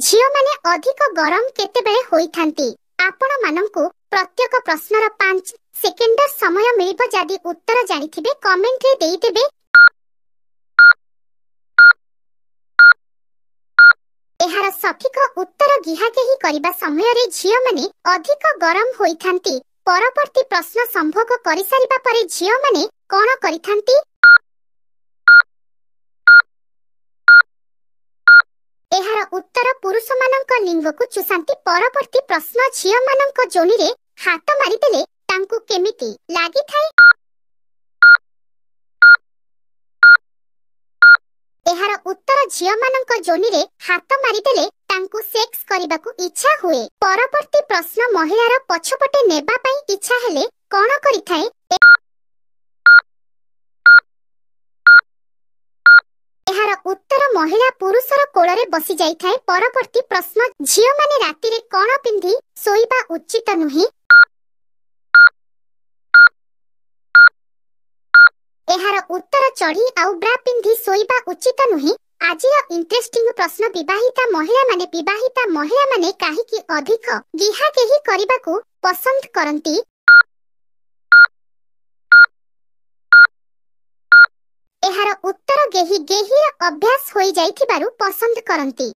झियो माने अधिक गरम केतेबेले होइथांती। आपण मानंकु प्रत्येक प्रश्नर 5 सेकेंड समय मिलिबो। जदि उत्तर जानिथिबे कमेंट रे देई देबे। एहार सठिक उत्तर गिहाकेही करिबा समय रे झियो माने अधिक गरम होइथांती। परवर्ती प्रश्न संभोग करि सारिबा परे झियो माने कोन करिथांती? एहार उत्तर पुरुष मानक लिंग को चुसांती। परवर्ती प्रश्न झियो मानक जोनी रे हाथ मारी देले तांकु केमिति लागि थाए? एहार उत्तर झियो मानक जोनी रे हाथ मारी देले तांकु सेक्स करिबाकु इच्छा हुए। परवर्ती प्रश्न महिलार पछपटे नेबा पई इच्छा हेले कोन करि थाए? एहार उत्तर महिला पुरुषर कोଳରେ बसी जाई थाए। परवर्ती प्रश्न झियो माने राती रे कोन पिंधी सोइबा उचित नुही? एहार उत्तर चढ़ी आउ ब्रा पिंधी सोइबा उचित नुही। आजिर इंटरेस्टिंग प्रश्न विवाहिता महिला माने काहेकि अधिक गिहा केही करिबाकु पसंद करंती? एहार उत्तर गेही अभ्यास होई जाइथिबारु पसंद करंती।